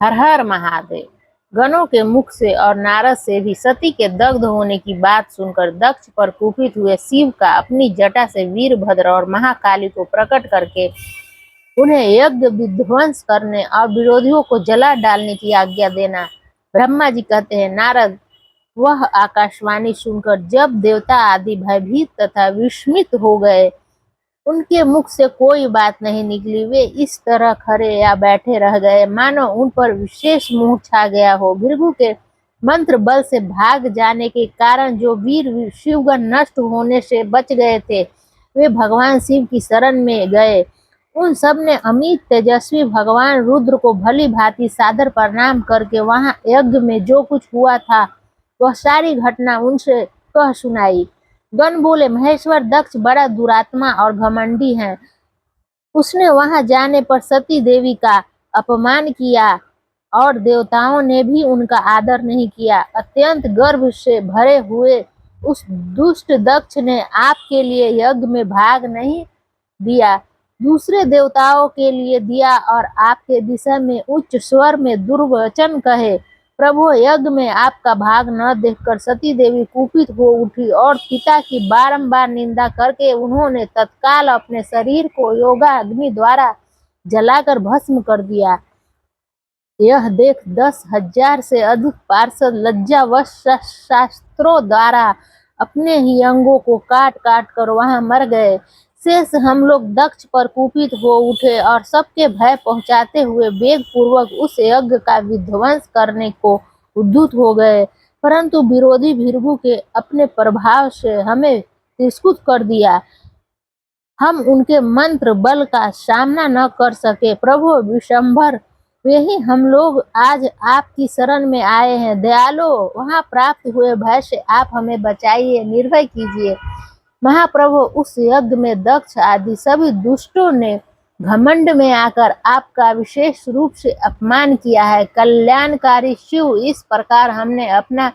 हर हर महादेव। गणों के मुख से और नारद से भी सती के दग्ध होने की बात सुनकर दक्ष पर कुपित हुए शिव का अपनी जटा से वीरभद्र और महाकाली को प्रकट करके उन्हें यज्ञ विध्वंस करने और विरोधियों को जला डालने की आज्ञा देना। ब्रह्मा जी कहते हैं, नारद, वह आकाशवाणी सुनकर जब देवता आदि भयभीत तथा विस्मित हो गए, उनके मुख से कोई बात नहीं निकली। वे इस तरह खड़े या बैठे रह गए मानो उन पर विशेष मोह छा गया हो। भृगु के मंत्र बल से भाग जाने के कारण जो वीर शिवगण नष्ट होने से बच गए थे, वे भगवान शिव की शरण में गए। उन सब ने अमित तेजस्वी भगवान रुद्र को भली भांति सादर प्रणाम करके वहां यज्ञ में जो कुछ हुआ था वह सारी घटना उनसे कह सुनाई। गण बोले, महेश्वर दक्ष बड़ा दुरात्मा और घमंडी है। उसने वहां जाने पर सती देवी का अपमान किया और देवताओं ने भी उनका आदर नहीं किया। अत्यंत गर्व से भरे हुए उस दुष्ट दक्ष ने आपके लिए यज्ञ में भाग नहीं दिया, दूसरे देवताओं के लिए दिया और आपके विषय में उच्च स्वर में दुर्वचन कहे। प्रभु, यज्ञ में आपका भाग न देखकर सती देवी कुपित हो उठी और पिता की बारंबार निंदा करके उन्होंने तत्काल अपने शरीर को योगा अग्नि द्वारा जलाकर भस्म कर दिया। यह देख 10,000 से अधिक पार्षद लज्जावश शास्त्रों द्वारा अपने ही अंगों को काट काट कर वहां मर गए। शेष हम लोग दक्ष पर कुपित हो उठे और सबके भय पहुंचाते हुए वेग पूर्वक उस यज्ञ का विध्वंस करने को उद्युत हो गए, परंतु विरोधी भृगु के अपने प्रभाव से हमें तिरस्कृत कर दिया। हम उनके मंत्र बल का सामना न कर सके। प्रभु विशंभर, वे ही हम लोग आज आपकी शरण में आए हैं। दयालो, वहां प्राप्त हुए भय से आप हमें बचाइए, निर्भय कीजिए। महाप्रभु, उस यज्ञ में दक्ष आदि सभी दुष्टों ने घमंड में आकर आपका विशेष रूप से अपमान किया है। कल्याणकारी शिव, इस प्रकार हमने अपना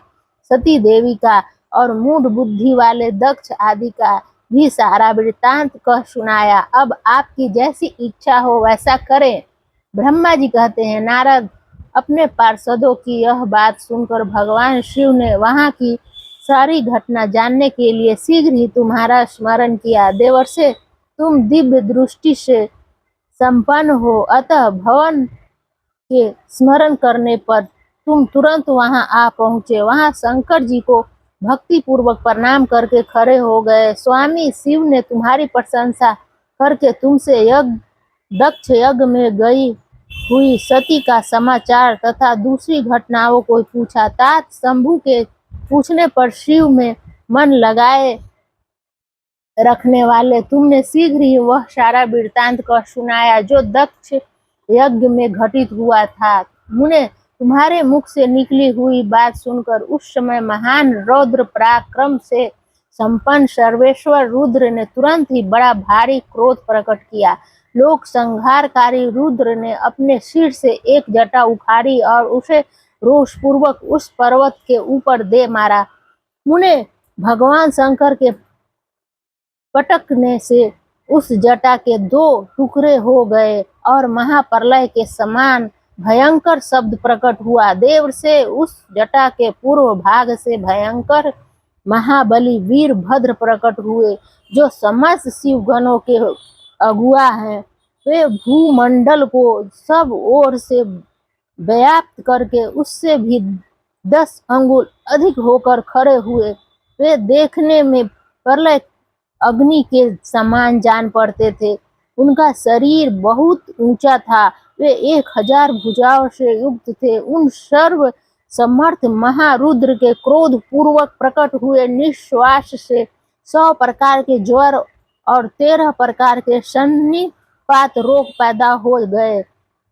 सती देवी का और मूढ़ बुद्धि वाले दक्ष आदि का भी सारा वृत्तांत कह सुनाया। अब आपकी जैसी इच्छा हो वैसा करें। ब्रह्मा जी कहते हैं, नारद, अपने पार्षदों की यह बात सुनकर भगवान शिव ने वहां की सारी घटना जानने के लिए शीघ्र ही तुम्हारा स्मरण किया। देवर्षे, तुम दिव्य दृष्टि से संपन्न हो, अतः भवन के स्मरण करने पर तुम तुरंत वहां आ पहुंचे। वहां शंकर जी को भक्ति पूर्वक प्रणाम करके खड़े हो गए। स्वामी शिव ने तुम्हारी प्रशंसा करके तुमसे दक्ष यज्ञ में गई हुई सती का समाचार तथा दूसरी घटनाओं को पूछा। तात शंभु के पूछने पर शिव में मन लगाए रखने वाले तुमने शीघ्र ही वह सारा वृत्तांत कह सुनाया जो दक्ष यज्ञ में घटित हुआ था। मुने, तुम्हारे मुख से निकली हुई बात सुनकर उस समय महान रौद्र पराक्रम से संपन्न सर्वेश्वर रुद्र ने तुरंत ही बड़ा भारी क्रोध प्रकट किया। लोक संहारकारी रुद्र ने अपने सिर से एक जटा उखाड़ी और उसे रोषपूर्वक उस पर्वत के ऊपर दे मारा। मुने, भगवान शंकर के पटकने से उस जटा के 2 टुकड़े हो गए और महाप्रलय के समान भयंकर शब्द प्रकट हुआ। देव से उस जटा के पूर्व भाग से भयंकर महाबली वीरभद्र प्रकट हुए, जो समस्त शिवगणों के अगुआ हैं। वे भूमंडल को सब ओर से व्याप्त करके उससे भी 10 अंगुल अधिक होकर खड़े हुए। वे देखने में प्रलय अग्नि के समान जान पड़ते थे। उनका शरीर बहुत ऊंचा था। वे 1000 भुजाओं से युक्त थे। उन सर्व समर्थ महारुद्र के क्रोध पूर्वक प्रकट हुए निश्वास से 100 प्रकार के ज्वर और 13 प्रकार के सन्निपात रोग पैदा हो गए।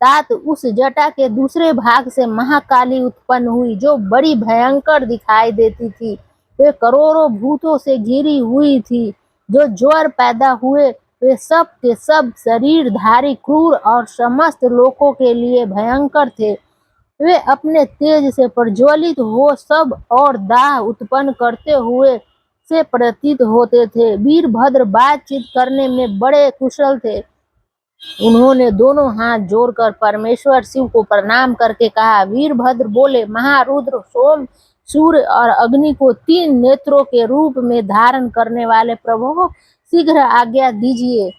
तात उस जटा के दूसरे भाग से महाकाली उत्पन्न हुई, जो बड़ी भयंकर दिखाई देती थी। वे करोड़ों भूतों से घिरी हुई थी। जो ज्वर पैदा हुए वे सब के सब शरीरधारी, क्रूर और समस्त लोकों के लिए भयंकर थे। वे अपने तेज से प्रज्वलित हो सब और दाह उत्पन्न करते हुए से प्रतीत होते थे। वीरभद्र बातचीत करने में बड़े कुशल थे। उन्होंने दोनों हाथ जोड़कर परमेश्वर शिव को प्रणाम करके कहा। वीरभद्र बोले, महारुद्र, सोम, सूर्य और अग्नि को 3 नेत्रों के रूप में धारण करने वाले प्रभु, शीघ्र आज्ञा दीजिए।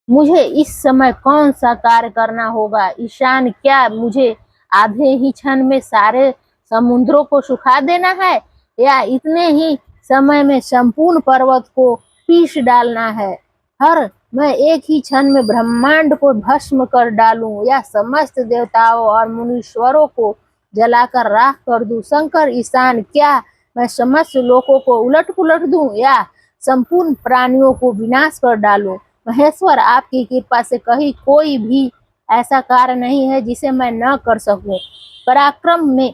मुझे इस समय कौन सा कार्य करना होगा? ईशान, क्या मुझे आधे ही क्षण में सारे समुद्रों को सुखा देना है, या इतने ही समय में संपूर्ण पर्वत को पीस डालना है? हर मैं एक ही क्षण में ब्रह्मांड को भस्म कर डालूं, या समस्त देवताओं और मुनीश्वरों को जलाकर राख कर दूं? शंकर, ईशान, क्या मैं समस्त लोकों को उलट पुलट दूं, या संपूर्ण प्राणियों को विनाश कर डालूं? महेश्वर, आपकी कृपा से कहीं कोई भी ऐसा कार्य नहीं है जिसे मैं न कर सकूं। पराक्रम में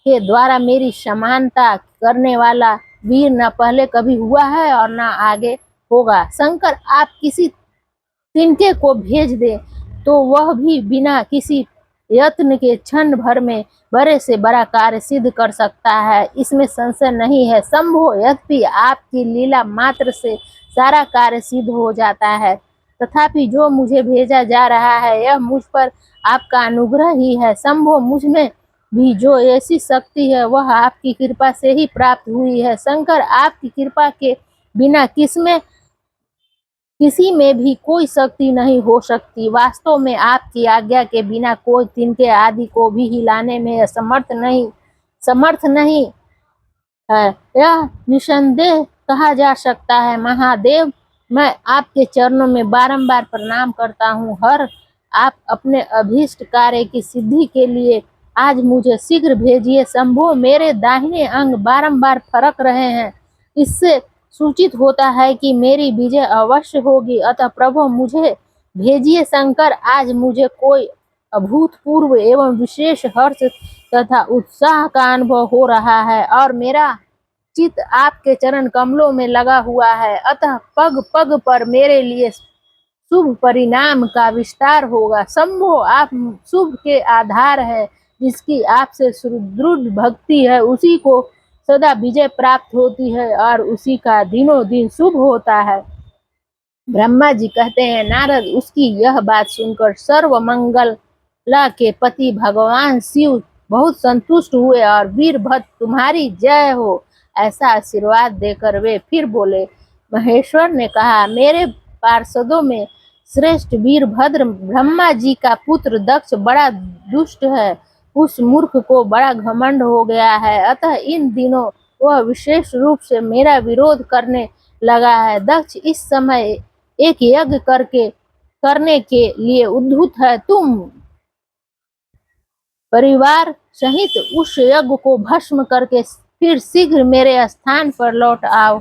के द्वारा मेरी समानता करने वाला वीर न पहले कभी हुआ है और न आगे होगा। शंकर, आप किसी तिनके को भेज दे तो वह भी बिना किसी यत्न के क्षण भर में बड़े से बड़ा कार्य सिद्ध कर सकता है, इसमें संशय नहीं है। शंभो, यद्यपि आपकी लीला मात्र से सारा कार्य सिद्ध हो जाता है, तथापि जो मुझे भेजा जा रहा है यह मुझ पर आपका अनुग्रह ही है। शंभो, मुझ में भी जो ऐसी शक्ति है वह आपकी कृपा से ही प्राप्त हुई है। शंकर, आपकी कृपा के बिना किसी में भी कोई शक्ति नहीं हो सकती। वास्तव में आपकी आज्ञा के बिना कोई तिनके आदि को भी हिलाने में समर्थ नहीं है, यह निसंदेह कहा जा सकता है। महादेव, मैं आपके चरणों में बारंबार प्रणाम करता हूँ। आप अपने अभीष्ट कार्य की सिद्धि के लिए आज मुझे शीघ्र भेजिए। शंभो, मेरे दाहिने अंग बारंबार फरक रहे हैं, इससे सूचित होता है कि मेरी विजय अवश्य होगी, अतः प्रभु मुझे भेजिए। शंकर, आज मुझे कोई अभूतपूर्व एवं विशेष हर्ष तथा उत्साह का अनुभव हो रहा है और मेरा चित्त आपके चरण कमलों में लगा हुआ है, अतः पग पग पर मेरे लिए शुभ परिणाम का विस्तार होगा। शंभो, आप शुभ के आधार है, जिसकी आपसे सुदृढ़ भक्ति है उसी को सदा विजय प्राप्त होती है और उसी का दिनों दिन शुभ होता है। ब्रह्मा जी कहते हैं, नारद, उसकी यह बात सुनकर सर्व मंगला के पति भगवान शिव बहुत संतुष्ट हुए और वीरभद्र तुम्हारी जय हो ऐसा आशीर्वाद देकर वे फिर बोले। महेश्वर ने कहा, मेरे पार्षदों में श्रेष्ठ वीरभद्र ब्रह्मा जी का पुत्र दक्ष बड़ा दुष्ट है। उस मूर्ख को बड़ा घमंड हो गया है, अतः इन दिनों वह विशेष रूप से मेरा विरोध करने लगा है। दक्ष इस समय एक यज्ञ करने के लिए उद्धत है। तुम परिवार सहित उस यज्ञ को भस्म करके फिर शीघ्र मेरे स्थान पर लौट आओ।